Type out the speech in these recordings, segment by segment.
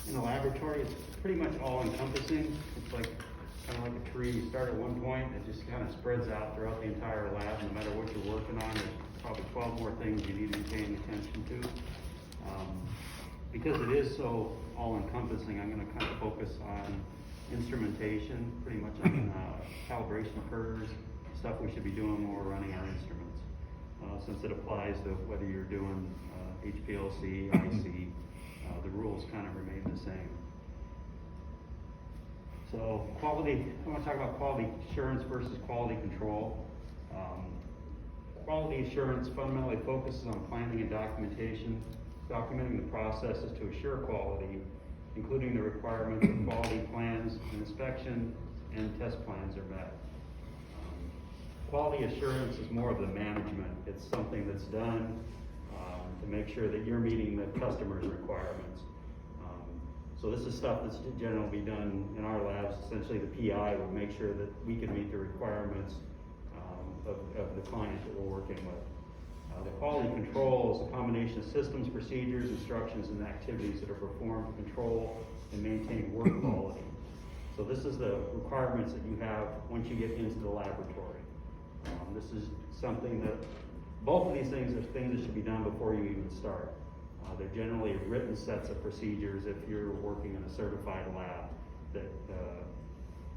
In the laboratory, it's pretty much all encompassing. It's like kind of like a tree. You start at one point, it just kind of spreads out throughout the entire lab. No matter what you're working on, there's probably 12 more things you need to be paying attention to. Because it is so all encompassing, I'm going to kind of focus on instrumentation, pretty much on calibration curves, stuff we should be doing when we're running our instruments. Since it applies to whether you're doing HPLC, IC, the rules kind of remain the same. So quality, I want to talk about quality assurance versus quality control. Quality assurance fundamentally focuses on planning and documentation, documenting the processes to assure quality, including the requirements of quality plans and inspection and test plans are met. Quality assurance is more of the management. It's something that's done to make sure that you're meeting the customer's requirements. So this is stuff that's generally done in our labs. Essentially the PI would make sure that we can meet the requirements of the client that we're working with. The quality control is a combination of systems, procedures, instructions, and activities that are performed to control and maintain work quality. So this is the requirements that you have once you get into the laboratory. This is something that, both of these things are things that should be done before you even start. They're generally written sets of procedures if you're working in a certified lab, that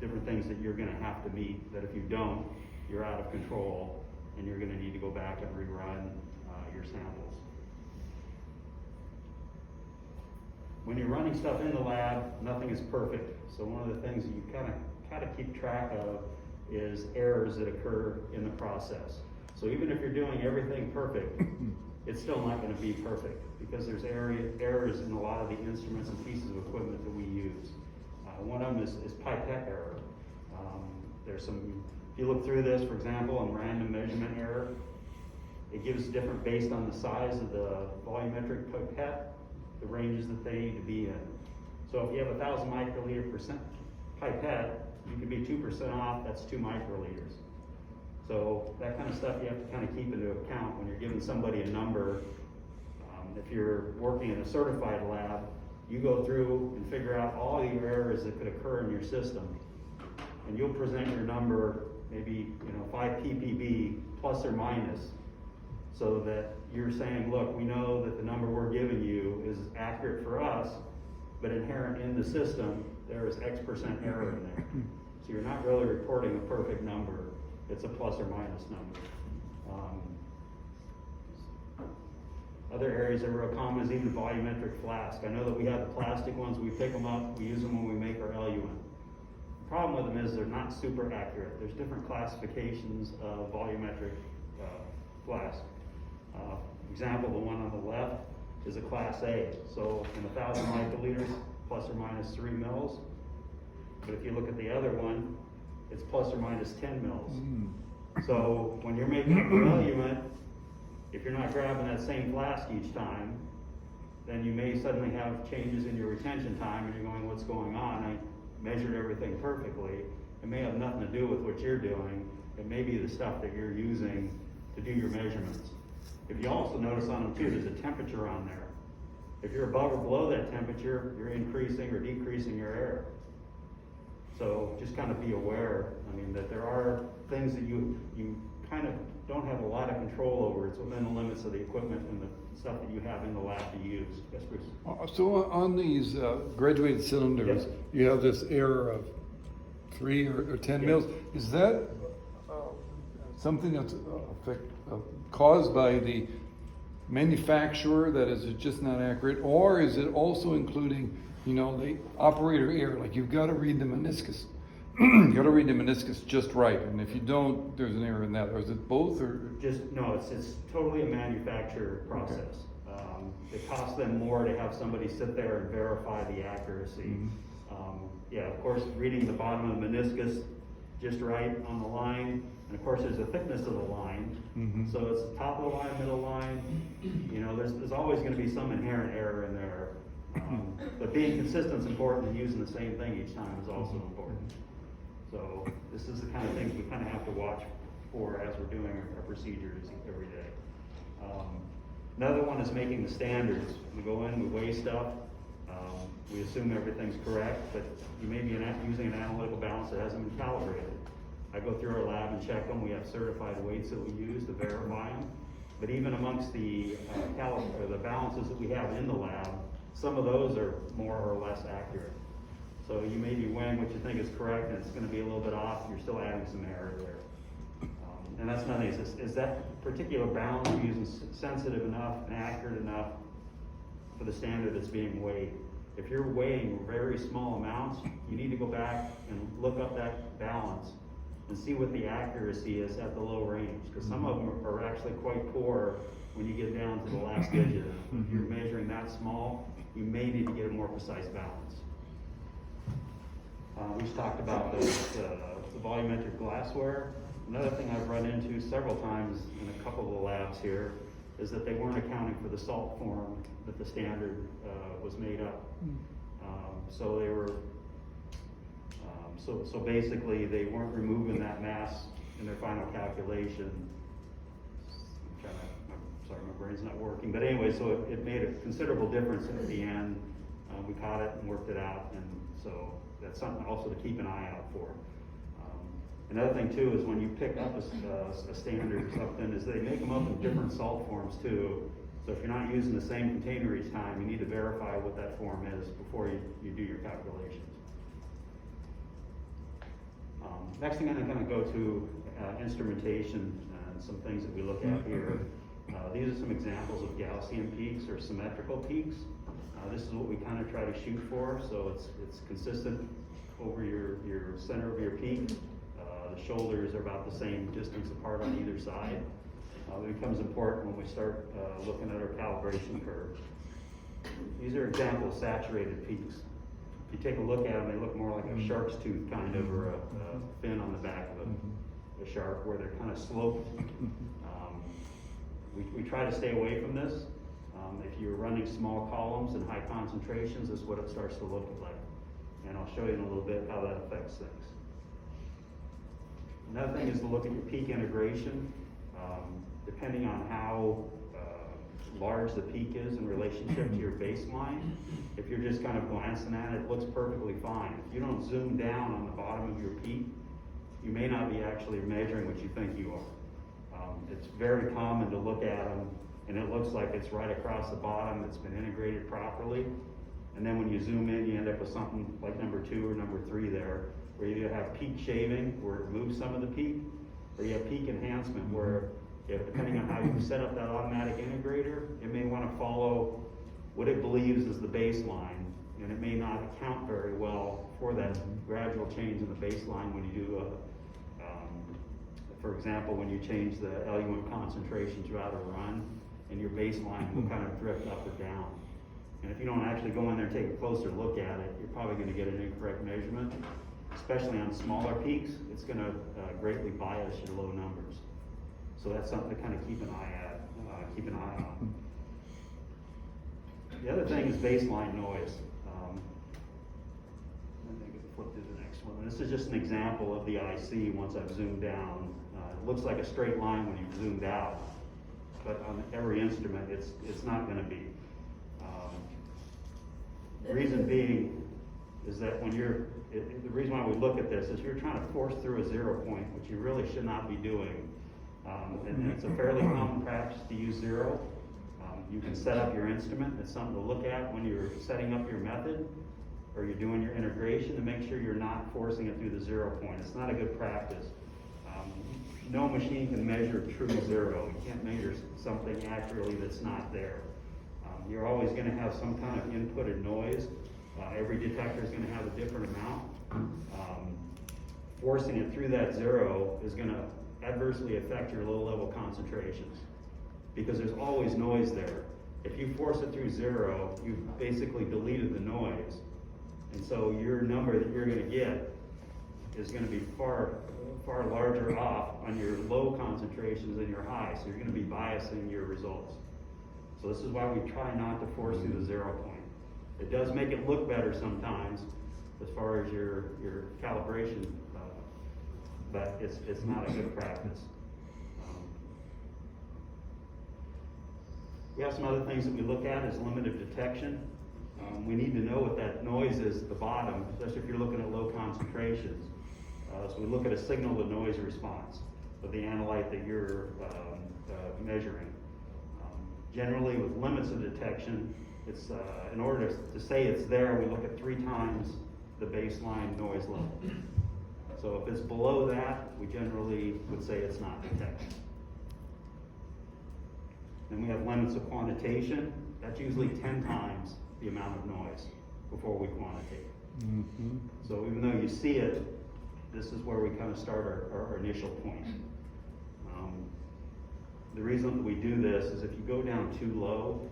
different things that you're going to have to meet, that if you don't, you're out of control and you're going to need to go back and rerun your samples. When you're running stuff in the lab, nothing is perfect. So one of the things that you kind of keep track of is errors that occur in the process. So even if you're doing everything perfect, it's still not going to be perfect because there's errors in a lot of the instruments and pieces of equipment that we use. One of them is pipette error. There's some, if you look through this, for example, on random measurement error, it gives different based on the size of the volumetric pipette, the ranges that they need to be in. So if you have 1,000 microliter percent pipette, you could be 2% off, that's 2 microliters. So that kind of stuff you have to kind of keep into account when you're giving somebody a number. If you're working in a certified lab, you go through and figure out all your errors that could occur in your system. And you'll present your number, maybe 5 ppb plus or minus, so that you're saying, look, we know that the number we're giving you is accurate for us, but inherent in the system, there is X% error in there. So you're not really reporting a perfect number. It's a plus or minus number. Other areas that are real common is even volumetric flask. I know that we have the plastic ones, we pick them up, we use them when we make our eluent. The problem with them is they're not super accurate. There's different classifications of volumetric flask. Example, the one on the left is a class A. So in 1,000 microliters, plus or minus 3 mils. But if you look at the other one, it's plus or minus 10 mils. So when you're making your eluent, if you're not grabbing that same flask each time, then you may suddenly have changes in your retention time and you're going, what's going on? I measured everything perfectly. It may have nothing to do with what you're doing. It may be the stuff that you're using to do your measurements. If you also notice on them too, there's a temperature on there. If you're above or below that temperature, you're increasing or decreasing your error. So just kind of be aware, that there are things that you kind of don't have a lot of control over. It's within the limits of the equipment and the stuff that you have in the lab to use. Yes, Bruce? So on these graduated cylinders, Yes. you have this error of 3 or 10 Yes. mils. Is that something that's caused by the manufacturer, that is just not accurate, or is it also including the operator error? Like you've got to read the meniscus. You got to read the meniscus just right, and if you don't, there's an error in that. Or is it both? Or No, it's totally a manufacturer process. Okay. It costs them more to have somebody sit there and verify the accuracy. Yeah, of course, reading the bottom of the meniscus just right on the line, and of course there's a thickness of the line. So it's the top of the line, middle line. There's always going to be some inherent error in there. But being consistent is important, and using the same thing each time is also important. So this is the kind of things we kind of have to watch for as we're doing our procedures every day. Another one is making the standards. We go in, we weigh stuff. We assume everything's correct, but you may be using an analytical balance that hasn't been calibrated. I go through our lab and check them. We have certified weights that we use to verify them. But even amongst the the balances that we have in the lab, some of those are more or less accurate. So you may be weighing what you think is correct, and it's going to be a little bit off. You're still adding some error there. And that's another thing. Is that particular balance you're using sensitive enough and accurate enough for the standard that's being weighed? If you're weighing very small amounts, you need to go back and look up that balance and see what the accuracy is at the low range, because some of them are actually quite poor when you get down to the last digit. If you're measuring that small, you may need to get a more precise balance. We just talked about the volumetric glassware. Another thing I've run into several times in a couple of the labs here is that they weren't accounting for the salt form that the standard was made up. So they were, so basically they weren't removing that mass in their final calculation. Sorry, my brain's not working. But anyway, so it made a considerable difference at the end. We caught it and worked it out, and so that's something also to keep an eye out for. Another thing too is when you pick up a standard or something, is they make them up in different salt forms too. So if you're not using the same container each time, you need to verify what that form is before you do your calculations. Next thing I'm going to go to instrumentation and some things that we look at here. These are some examples of Gaussian peaks or symmetrical peaks. This is what we kind of try to shoot for, so it's consistent over your center of your peak. The shoulders are about the same distance apart on either side. It becomes important when we start looking at our calibration curve. These are examples of saturated peaks. If you take a look at them, they look more like a shark's tooth kind of, or a fin on the back of a shark, where they're kind of sloped. We try to stay away from this. If you're running small columns and high concentrations, this is what it starts to look like. And I'll show you in a little bit how that affects things. Another thing is to look at your peak integration. Depending on how large the peak is in relationship to your baseline, if you're just kind of glancing at it, it looks perfectly fine. If you don't zoom down on the bottom of your peak, you may not be actually measuring what you think you are. It's very common to look at them and it looks like it's right across the bottom, it's been integrated properly. And then when you zoom in, you end up with something like number 2 or number 3 there, where you have peak shaving, where it removes some of the peak, or you have peak enhancement, where depending on how you set up that automatic integrator, it may want to follow what it believes is the baseline, and it may not account very well for that gradual change in the baseline when you do for example, when you change the eluent concentration throughout a run, and your baseline will kind of drift up or down. And if you don't actually go in there and take a closer look at it, you're probably going to get an incorrect measurement. Especially on smaller peaks, it's going to greatly bias your low numbers. So that's something to kind of keep an eye on. The other thing is baseline noise. I think I'll flip to the next one. This is just an example of the IC once I've zoomed down. It looks like a straight line when you've zoomed out, but on every instrument, it's not going to be. The reason being is that when the reason why we look at this is you're trying to force through a 0 point, which you really should not be doing. And it's a fairly common practice to use 0. You can set up your instrument. It's something to look at when you're setting up your method or you're doing your integration to make sure you're not forcing it through the 0 point. It's not a good practice. No machine can measure true 0. You can't measure something accurately that's not there. You're always going to have some kind of inputted noise. Every detector is going to have a different amount. Forcing it through that 0 is going to adversely affect your low-level concentrations because there's always noise there. If you force it through 0, you've basically deleted the noise. And so your number that you're going to get is going to be far larger off on your low concentrations than your high. So you're going to be biasing your results. So this is why we try not to force through the 0 point. It does make it look better sometimes as far as your calibration, but it's not a good practice. We have some other things that we look at is limit of detection. We need to know what that noise is at the bottom, especially if you're looking at low concentrations. So we look at a signal to noise response of the analyte that you're measuring. Generally, with limits of detection, it's in order to say it's there, we look at 3 times the baseline noise level. So if it's below that, we generally would say it's not detected. Then we have limits of quantitation. That's usually 10 times the amount of noise before we quantitate. Mm-hmm. So even though you see it, this is where we kind of start our initial point. The reason that we do this is if you go down too low,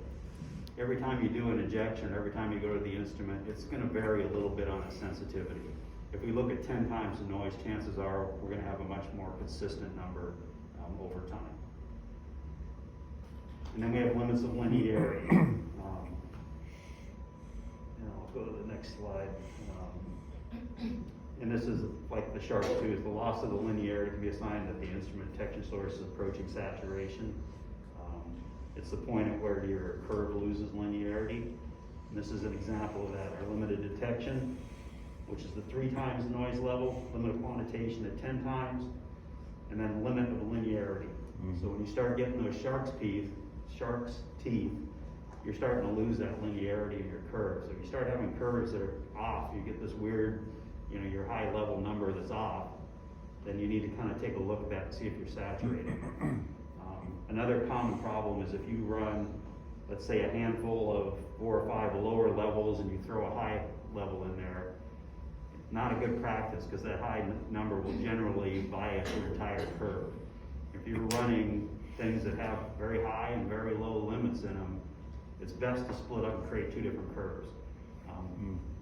every time you do an injection, every time you go to the instrument, it's going to vary a little bit on its sensitivity. If we look at 10 times the noise, chances are we're going to have a much more consistent number over time. And then we have limits of linearity. And I'll go to the next slide. And this is like the shark tooth. The loss of the linearity can be a sign that the instrument detection source is approaching saturation. It's the point at where your curve loses linearity. And this is an example of that. Our limited detection, which is the 3 times the noise level, limit of quantitation at 10 times, and then limit of linearity. Mm-hmm. So when you start getting those shark's teeth, you're starting to lose that linearity in your curve. So if you start having curves that are off, you get this weird, your high level number that's off, then you need to kind of take a look at that and see if you're saturated. Another common problem is if you run, let's say, a handful of 4 or 5 lower levels and you throw a high level in there, not a good practice because that high number will generally bias your entire curve. If you're running things that have very high and very low limits in them, it's best to split up and create 2 different curves.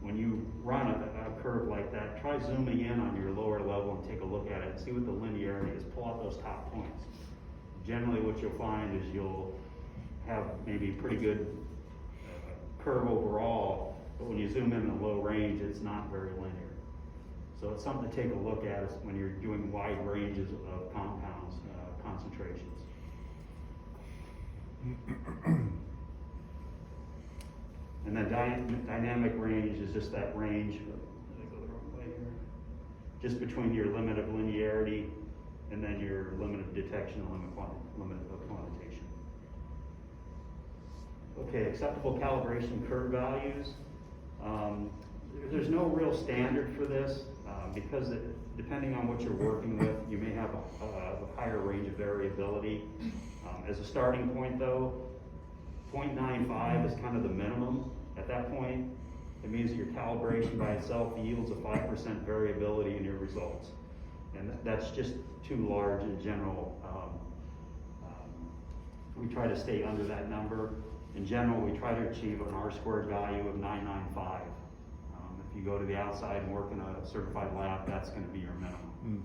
When you run a curve like that, try zooming in on your lower level and take a look at it and see what the linearity is. Pull out those top points. Generally what you'll find is you'll have maybe pretty good curve overall, but when you zoom in the low range, it's not very linear. So it's something to take a look at when you're doing wide ranges of compounds, concentrations. And then dynamic range is just that range, did I go the wrong way here? Just between your limit of linearity and then your limit of detection and limit of quantitation. Okay, acceptable calibration curve values. There's no real standard for this because depending on what you're working with, you may have a higher range of variability. As a starting point though, 0.95 is kind of the minimum. At that point, it means that your calibration by itself yields a 5% variability in your results. And that's just too large in general. We try to stay under that number. In general, we try to achieve an R-squared value of 995. If you go to the outside and work in a certified lab, that's going to be your minimum.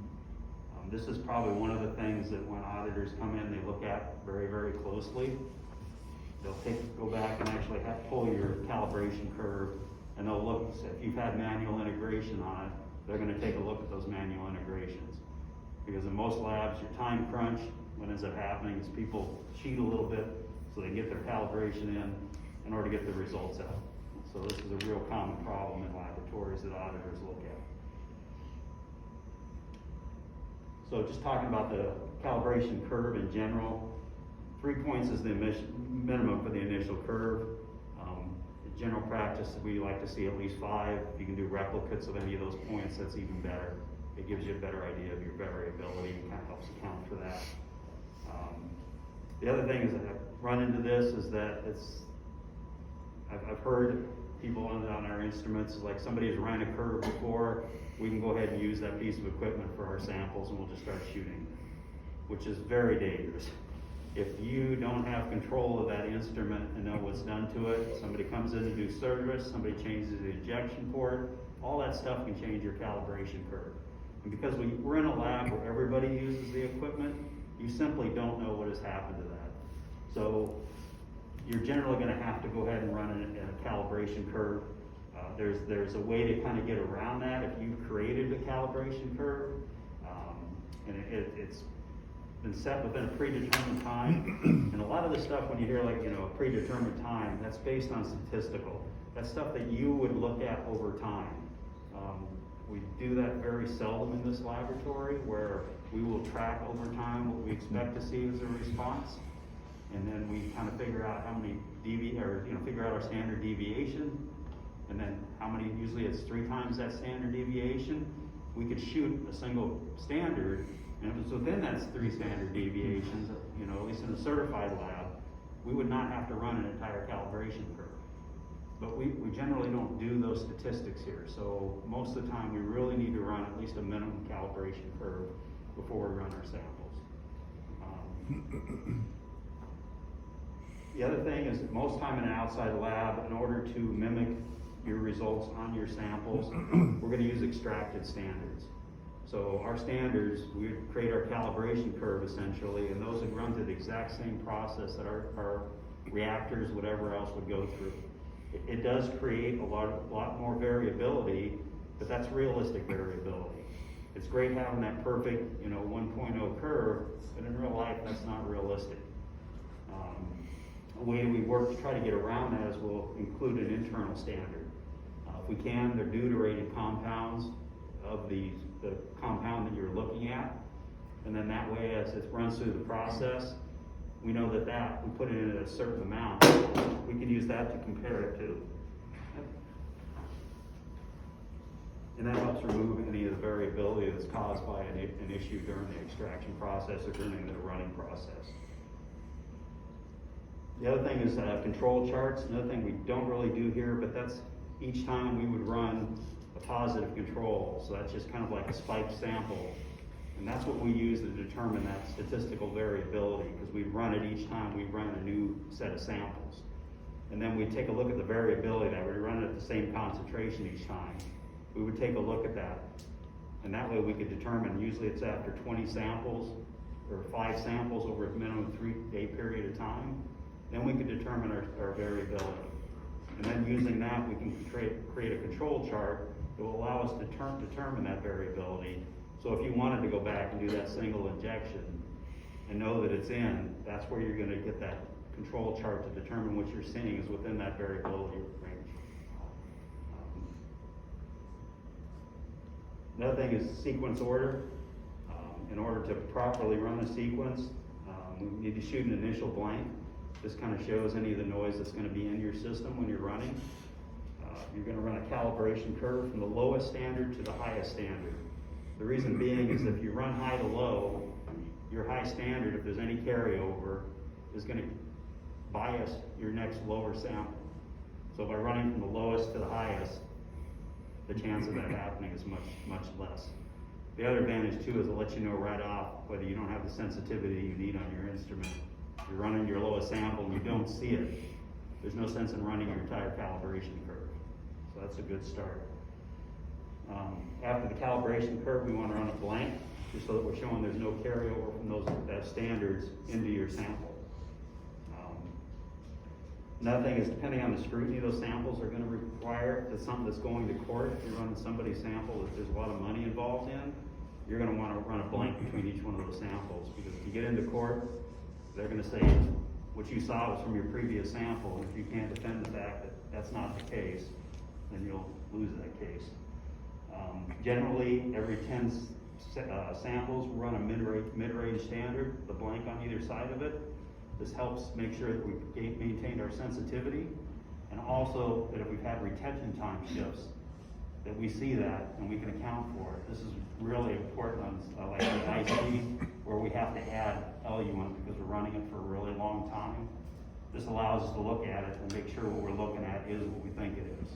This is probably one of the things that when auditors come in, they look at very, very closely. They'll go back and actually pull your calibration curve, and they'll look, if you've had manual integration on it, they're going to take a look at those manual integrations. Because in most labs, your time crunch, what ends up happening is people cheat a little bit so they can get their calibration in order to get the results out. So this is a real common problem in laboratories that auditors look at. So just talking about the calibration curve in general, 3 points is the minimum for the initial curve. In general practice, we like to see at least 5. If you can do replicates of any of those points, that's even better. It gives you a better idea of your variability and kind of helps account for that. The other thing is that I've run into this is that I've heard people on our instruments, like somebody has ran a curve before, we can go ahead and use that piece of equipment for our samples and we'll just start shooting, which is very dangerous. If you don't have control of that instrument and know what's done to it, somebody comes in to do service, somebody changes the injection port, all that stuff can change your calibration curve. And because we're in a lab where everybody uses the equipment, you simply don't know what has happened to that. So you're generally going to have to go ahead and run a calibration curve. There's a way to kind of get around that if you've created a calibration curve, and it's been set within a predetermined time. And a lot of the stuff, when you hear like, a predetermined time, that's based on statistical. That's stuff that you would look at over time. We do that very seldom in this laboratory, where we will track over time what we expect to see as a response. And then we kind of figure out how many figure out our standard deviation. And then how many, usually it's 3 times that standard deviation. We could shoot a single standard, and if it's within that 3 standard deviations, at least in a certified lab, we would not have to run an entire calibration curve. But we generally don't do those statistics here, so most of the time we really need to run at least a minimum calibration curve before we run our samples. The other thing is, most time in an outside lab, in order to mimic your results on your samples, we're going to use extracted standards. So our standards, we would create our calibration curve essentially, and those would run through the exact same process that our reactors, whatever else, would go through. It does create a lot more variability, but that's realistic variability. It's great having that perfect, 1.0 curve, but in real life, that's not realistic. The way we work to try to get around that is we'll include an internal standard. If we can, they're deuterated compounds of the compound that you're looking at, and then that way, as it runs through the process, we know that we put it in at a certain amount, we can use that to compare it to. And that helps remove any of the variability that's caused by an issue during the extraction process or during the running process. The other thing is control charts. Another thing we don't really do here, but that's each time we would run a positive control. So that's just kind of like a spiked sample. And that's what we use to determine that statistical variability, because we'd run it each time we run a new set of samples. And then we'd take a look at the variability that we run it at the same concentration each time. We would take a look at that. And that way we could determine, usually it's after 20 samples or 5 samples over a minimum 3-day period of time, then we could determine our variability. And then using that, we can create a control chart that will allow us to determine that variability. So if you wanted to go back and do that single injection and know that it's in, that's where you're going to get that control chart to determine what you're seeing is within that variability range. Another thing is sequence order. In order to properly run a sequence, we need to shoot an initial blank. This kind of shows any of the noise that's going to be in your system when you're running. You're going to run a calibration curve from the lowest standard to the highest standard. The reason being is if you run high to low, your high standard, if there's any carryover, is going to bias your next lower sample. So by running from the lowest to the highest, the chance of that happening is much, much less. The other advantage too is it'll let you know right off whether you don't have the sensitivity you need on your instrument. If you're running your lowest sample and you don't see it, there's no sense in running your entire calibration curve. So that's a good start. After the calibration curve, we want to run a blank, just so that we're showing there's no carryover from those standards into your sample. Another thing is, depending on the scrutiny those samples are going to require, if it's something that's going to court, if you're running somebody's sample that there's a lot of money involved in, you're going to want to run a blank between each one of those samples, because if you get into court, they're going to say what you saw was from your previous sample. If you can't defend the fact that that's not the case, then you'll lose that case. Generally, every 10 samples, we run a mid-range standard, the blank on either side of it. This helps make sure that we've maintained our sensitivity, and also that if we've had retention time shifts, that we see that and we can account for it. This is really important on like the IC, where we have to add eluent because we're running it for a really long time. This allows us to look at it and make sure what we're looking at is what we think it is.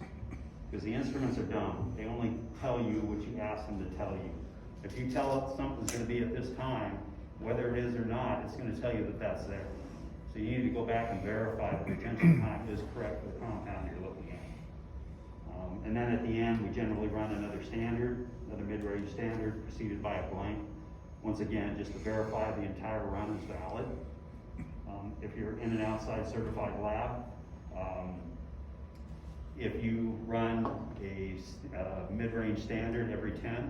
Because the instruments are dumb. They only tell you what you ask them to tell you. If you tell it something's going to be at this time, whether it is or not, it's going to tell you that that's there. So you need to go back and verify the retention time is correct for the compound you're looking at. And then at the end, we generally run another standard, another mid-range standard, preceded by a blank. Once again, just to verify the entire run is valid. If you're in an outside certified lab, if you run a mid-range standard every 10,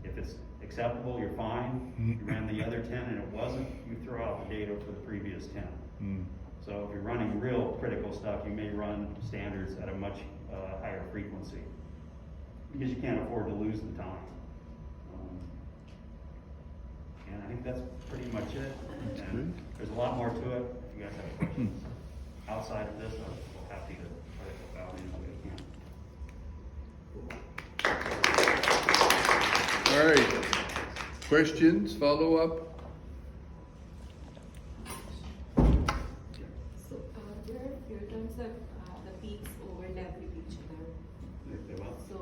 if it's acceptable, you're fine. You ran the other 10 and it wasn't, you throw out the data for the previous 10. Mm. So if you're running real critical stuff, you may run standards at a much higher frequency because you can't afford to lose the time. And I think that's pretty much it. That's And good. there's a lot more to it. If you guys have questions outside of this, I'm happy to try to help out any way I can. All right, questions, follow-up? So, there are few times that the peaks overlap with each other. If they will. So,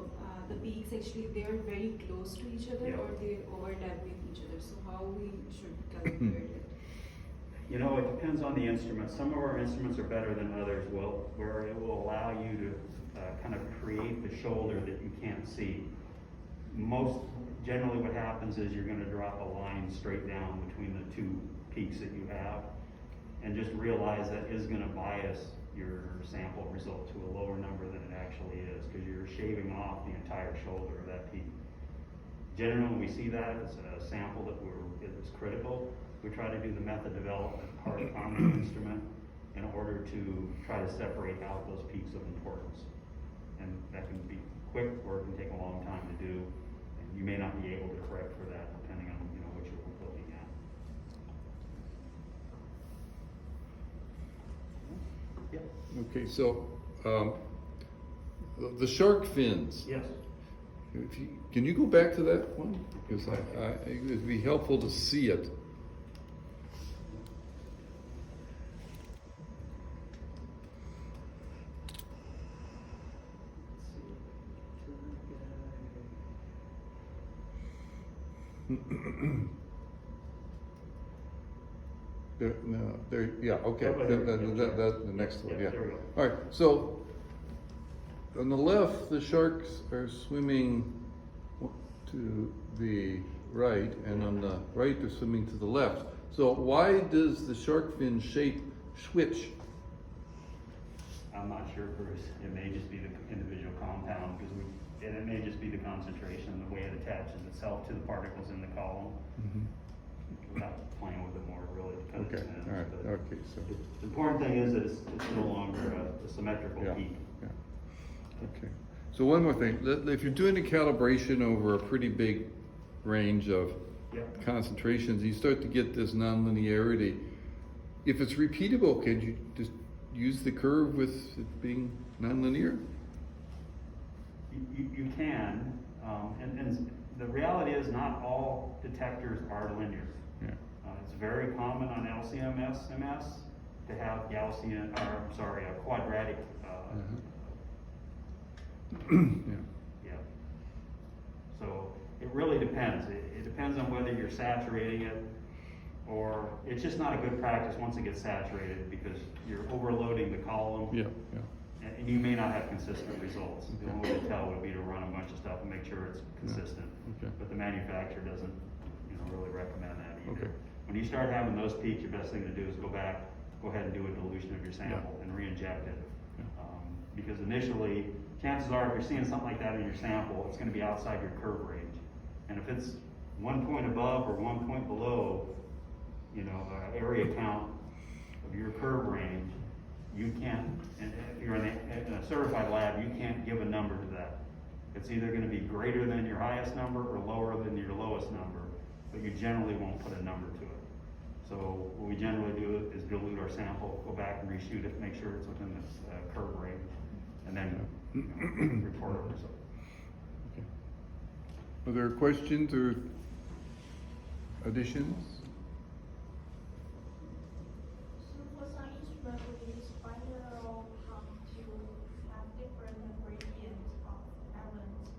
the peaks actually, they are very close to each other Yeah. or they overlap with each other. So, how we should calculate it? You know, it depends on the instrument. Some of our instruments are better than others, where it will allow you to kind of create the shoulder that you can't see. Generally what happens is you're gonna drop a line straight down between the two peaks that you have, and just realize that is gonna bias your sample result to a lower number than it actually is, because you're shaving off the entire shoulder of that peak. Generally, when we see that as a sample that is critical, we try to do the method development part on the instrument in order to try to separate out those peaks of importance. And that can be quick, or it can take a long time to do. And you may not be able to correct for that depending on what you're looking at. Yep. Okay, so, the shark fins. Yes. Can you go back to that one? Because it'd be helpful to see it. Yeah, okay, that's the next one, yeah. There we go. All right, so on the left, the sharks are swimming to the right, and on the right, they're swimming to the left. So why does the shark fin shape switch? I'm not sure, Bruce. It may just be the individual compound, and it may just be the concentration, the way it attaches itself to the particles in the column. Without playing with it more, really. Okay, all right, okay, so, The important thing is that it's no longer a symmetrical yeah, peak. yeah, okay. So one more thing, if you're doing a calibration over a pretty big range of Yep. concentrations, you start to get this nonlinearity. If it's repeatable, could you just use the curve with it being nonlinear? You can, and the reality is not all detectors are linear. Yeah. It's very common on LCMS to have a quadratic. Yeah. Yeah. So it really depends. It depends on whether you're saturating it, or it's just not a good practice once it gets saturated, because you're overloading the column. Yeah, yeah. And you may not have consistent results. The only way to tell would be to run a bunch of stuff and make sure it's consistent. Okay. But the manufacturer doesn't, really recommend that either. Okay. When you start having those peaks, your best thing to do is go ahead and do a dilution of your sample and re-inject it. Yeah. Because initially, chances are if you're seeing something like that in your sample, it's gonna be outside your curve range. And if it's 1 point above or 1 point below, area count of your curve range, you can't, and if you're in a certified lab, you can't give a number to that. It's either gonna be greater than your highest number or lower than your lowest number, but you generally won't put a number to it. So what we generally do is dilute our sample, go back and reshoot it, make sure it's within this curve range, and then report our result. Okay. Are there questions or additions? So for some instrument, we use binaural pump to have different gradients of elements.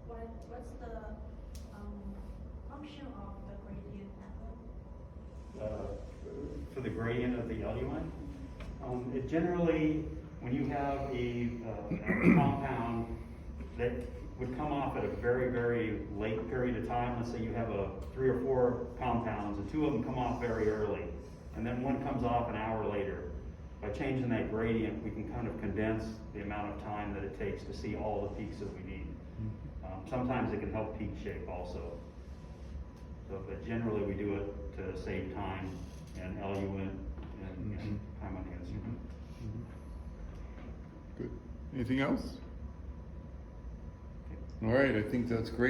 What's the function of the gradient element? For the gradient of the LUN, it generally, when you have a compound that would come off at a very, very late period of time, let's say you have 3 or 4 compounds, and 2 of them come off very early, and then one comes off an hour later. By changing that gradient, we can kind of condense the amount of time that it takes to see all the peaks that we need. Sometimes it can help peak shape also. So, but generally we do it to save time and eluent and time on the instrument. Good. Anything else? All right, I think that's great.